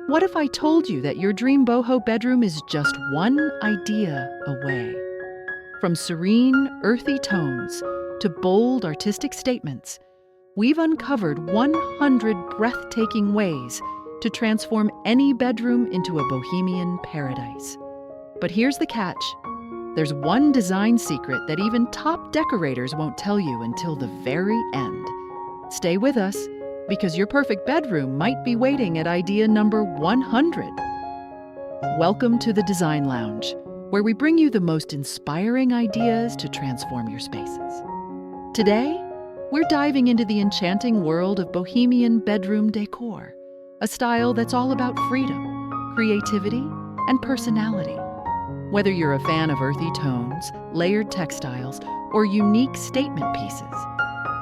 What if I told you that your dream boho bedroom is just one idea away? From serene, earthy tones to bold artistic statements, we've uncovered 100 breathtaking ways to transform any bedroom into a bohemian paradise. But here's the catch. There's one design secret that even top decorators won't tell you until the very end. Stay with us, because your perfect bedroom might be waiting at idea number 100. Welcome to the Design Lounge, where we bring you the most inspiring ideas to transform your spaces. Today, we're diving into the enchanting world of Bohemian bedroom decor, a style that's all about freedom, creativity, and personality. Whether you're a fan of earthy tones, layered textiles, or unique statement pieces,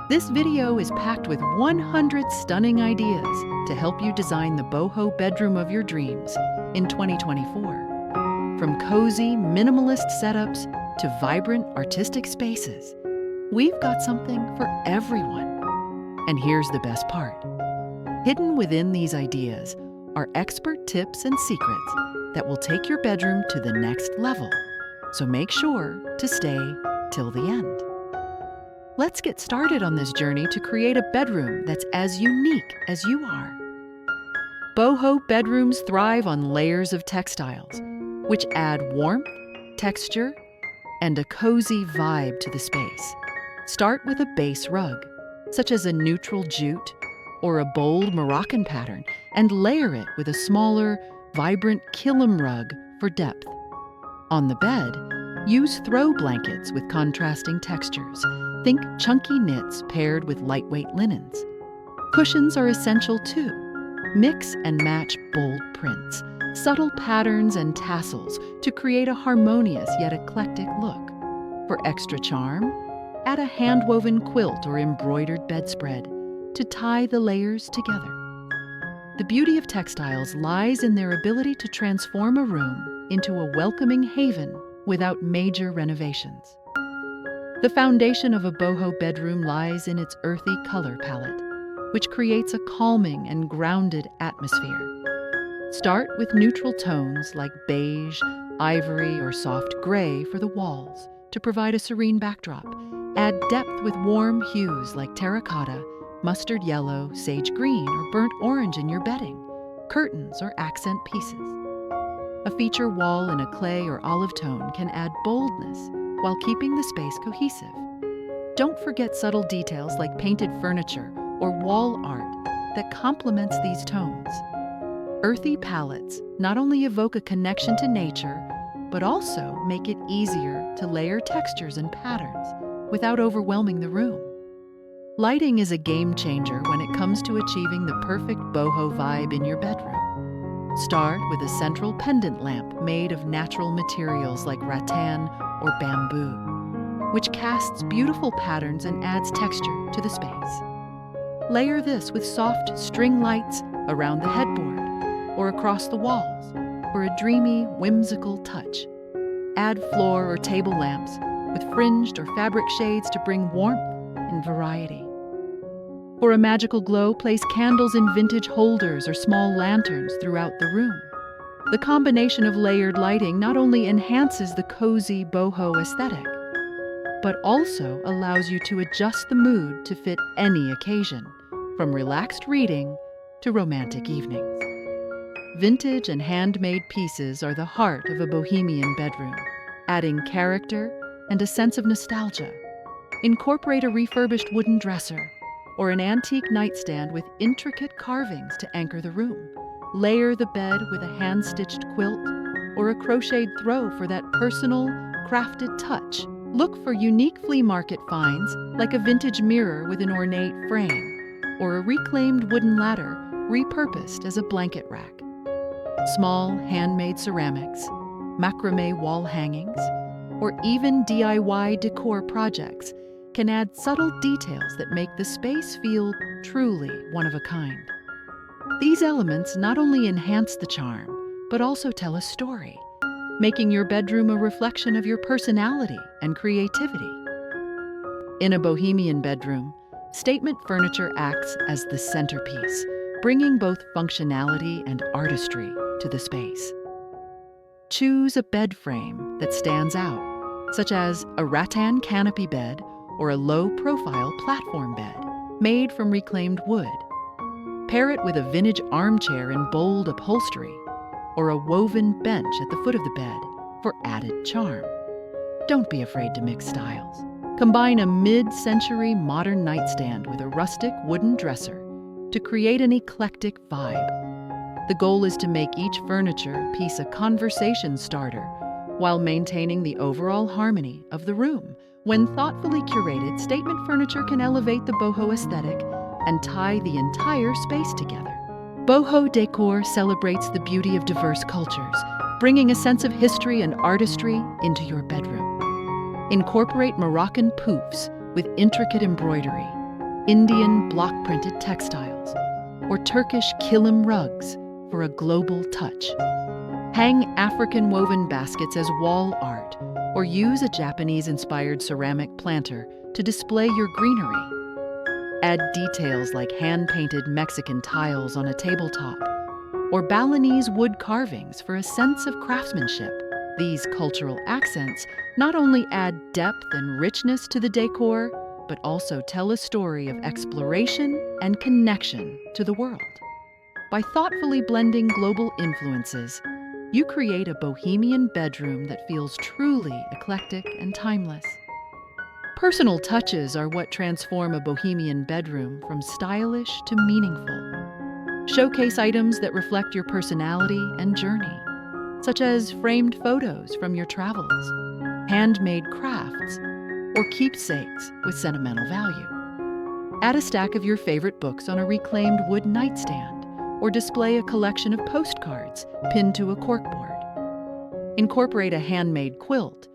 this video is packed with 100 stunning ideas to help you design the boho bedroom of your dreams in 2024. From cozy, minimalist setups to vibrant, artistic spaces, we've got something for everyone. And here's the best part. Hidden within these ideas are expert tips and secrets that will take your bedroom to the next level. So make sure to stay till the end. Let's get started on this journey to create a bedroom that's as unique as you are. Boho bedrooms thrive on layers of textiles, which add warmth, texture, and a cozy vibe to the space. Start with a base rug, such as a neutral jute or a bold Moroccan pattern, and layer it with a smaller, vibrant kilim rug for depth. On the bed, use throw blankets with contrasting textures. Think chunky knits paired with lightweight linens. Cushions are essential too. Mix and match bold prints, subtle patterns, and tassels to create a harmonious yet eclectic look. For extra charm, add a hand-woven quilt or embroidered bedspread to tie the layers together. The beauty of textiles lies in their ability to transform a room into a welcoming haven without major renovations. The foundation of a boho bedroom lies in its earthy color palette, which creates a calming and grounded atmosphere. Start with neutral tones like beige, ivory, or soft gray for the walls to provide a serene backdrop. Add depth with warm hues like terracotta, mustard yellow, sage green, or burnt orange in your bedding, curtains, or accent pieces. A feature wall in a clay or olive tone can add boldness while keeping the space cohesive. Don't forget subtle details like painted furniture or wall art that complements these tones. Earthy palettes not only evoke a connection to nature, but also make it easier to layer textures and patterns without overwhelming the room. Lighting is a game changer when it comes to achieving the perfect boho vibe in your bedroom. Start with a central pendant lamp made of natural materials like rattan or bamboo, which casts beautiful patterns and adds texture to the space. Layer this with soft string lights around the headboard or across the walls for a dreamy, whimsical touch. Add floor or table lamps with fringed or fabric shades to bring warmth and variety. For a magical glow, place candles in vintage holders or small lanterns throughout the room. The combination of layered lighting not only enhances the cozy boho aesthetic, but also allows you to adjust the mood to fit any occasion, from relaxed reading to romantic evenings. Vintage and handmade pieces are the heart of a bohemian bedroom, adding character and a sense of nostalgia. Incorporate a refurbished wooden dresser or an antique nightstand with intricate carvings to anchor the room. Layer the bed with a hand-stitched quilt or a crocheted throw for that personal, crafted touch. Look for unique flea market finds like a vintage mirror with an ornate frame or a reclaimed wooden ladder repurposed as a blanket rack. Small handmade ceramics, macrame wall hangings, or even DIY decor projects can add subtle details that make the space feel truly one of a kind. These elements not only enhance the charm, but also tell a story, making your bedroom a reflection of your personality and creativity. In a bohemian bedroom, statement furniture acts as the centerpiece, bringing both functionality and artistry to the space. Choose a bed frame that stands out, such as a rattan canopy bed or a low-profile platform bed made from reclaimed wood. Pair it with a vintage armchair in bold upholstery or a woven bench at the foot of the bed for added charm. Don't be afraid to mix styles. Combine a mid-century modern nightstand with a rustic wooden dresser to create an eclectic vibe. The goal is to make each furniture piece a conversation starter while maintaining the overall harmony of the room. When thoughtfully curated, statement furniture can elevate the boho aesthetic and tie the entire space together. Boho Decor celebrates the beauty of diverse cultures, bringing a sense of history and artistry into your bedroom. Incorporate Moroccan poufs with intricate embroidery, Indian block-printed textiles, or Turkish kilim rugs for a global touch. Hang African woven baskets as wall art, or use a Japanese-inspired ceramic planter to display your greenery. Add details like hand-painted Mexican tiles on a tabletop, or Balinese wood carvings for a sense of craftsmanship. These cultural accents not only add depth and richness to the decor, but also tell a story of exploration and connection to the world. By thoughtfully blending global influences, you create a bohemian bedroom that feels truly eclectic and timeless. Personal touches are what transform a bohemian bedroom from stylish to meaningful. Showcase items that reflect your personality and journey, such as framed photos from your travels, handmade crafts, or keepsakes with sentimental value. Add a stack of your favorite books on a reclaimed wood nightstand, or display a collection of postcards pinned to a corkboard. Incorporate a handmade quilt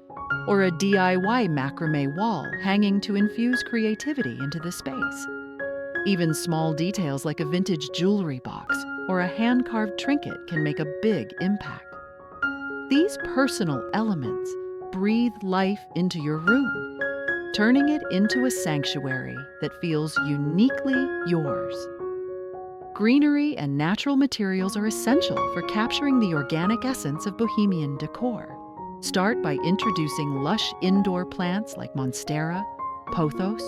or a DIY macrame wall hanging to infuse creativity into the space. Even small details like a vintage jewelry box or a hand-carved trinket can make a big impact. These personal elements breathe life into your room, turning it into a sanctuary that feels uniquely yours. Greenery and natural materials are essential for capturing the organic essence of bohemian decor. Start by introducing lush indoor plants like monstera, pothos,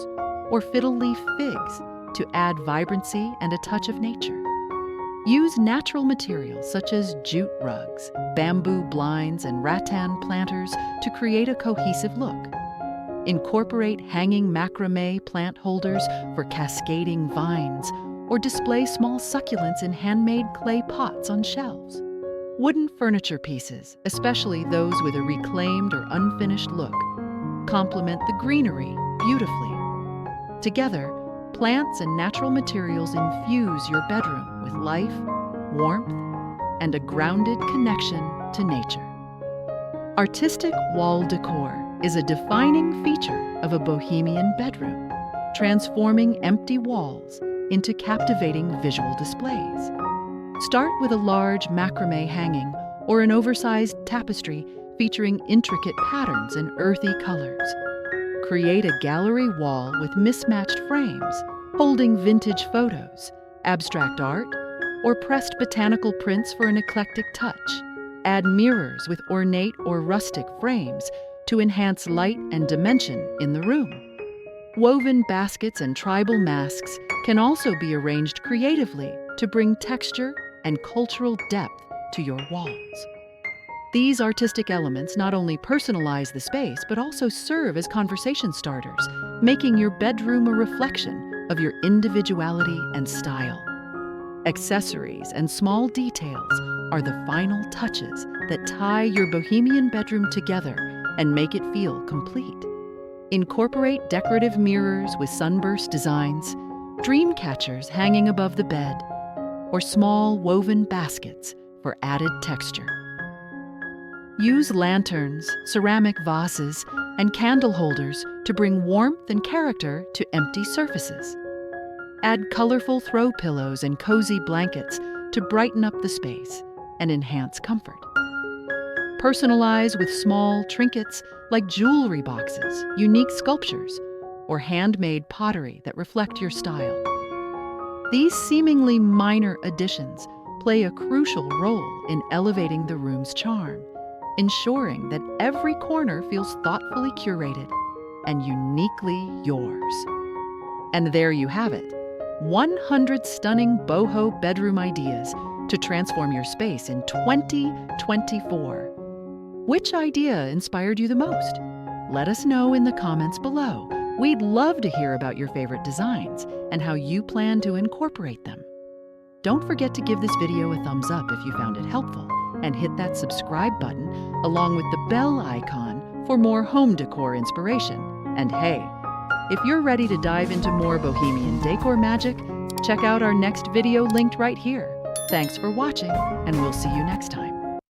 or fiddle-leaf figs to add vibrancy and a touch of nature. Use natural materials such as jute rugs, bamboo blinds, and rattan planters to create a cohesive look. Incorporate hanging macrame plant holders for cascading vines, or display small succulents in handmade clay pots on shelves. Wooden furniture pieces, especially those with a reclaimed or unfinished look, complement the greenery beautifully. Together, plants and natural materials infuse your bedroom with life, warmth, and a grounded connection to nature. Artistic wall decor is a defining feature of a bohemian bedroom, transforming empty walls into captivating visual displays. Start with a large macrame hanging or an oversized tapestry featuring intricate patterns and earthy colors. Create a gallery wall with mismatched frames, holding vintage photos, abstract art, or pressed botanical prints for an eclectic touch. Add mirrors with ornate or rustic frames to enhance light and dimension in the room. Woven baskets and tribal masks can also be arranged creatively to bring texture and cultural depth to your walls. These artistic elements not only personalize the space, but also serve as conversation starters, making your bedroom a reflection of your individuality and style. Accessories and small details are the final touches that tie your bohemian bedroom together and make it feel complete. Incorporate decorative mirrors with sunburst designs, dream catchers hanging above the bed, or small woven baskets for added texture. Use lanterns, ceramic vases, and candle holders to bring warmth and character to empty surfaces. Add colorful throw pillows and cozy blankets to brighten up the space and enhance comfort. Personalize with small trinkets like jewelry boxes, unique sculptures, or handmade pottery that reflect your style. These seemingly minor additions play a crucial role in elevating the room's charm, ensuring that every corner feels thoughtfully curated and uniquely yours. And there you have it, 100 stunning boho bedroom ideas to transform your space in 2024. Which idea inspired you the most? Let us know in the comments below. We'd love to hear about your favorite designs and how you plan to incorporate them. Don't forget to give this video a thumbs up if you found it helpful, and hit that subscribe button along with the bell icon for more home decor inspiration. And hey, if you're ready to dive into more Bohemian decor magic, check out our next video linked right here. Thanks for watching, and we'll see you next time.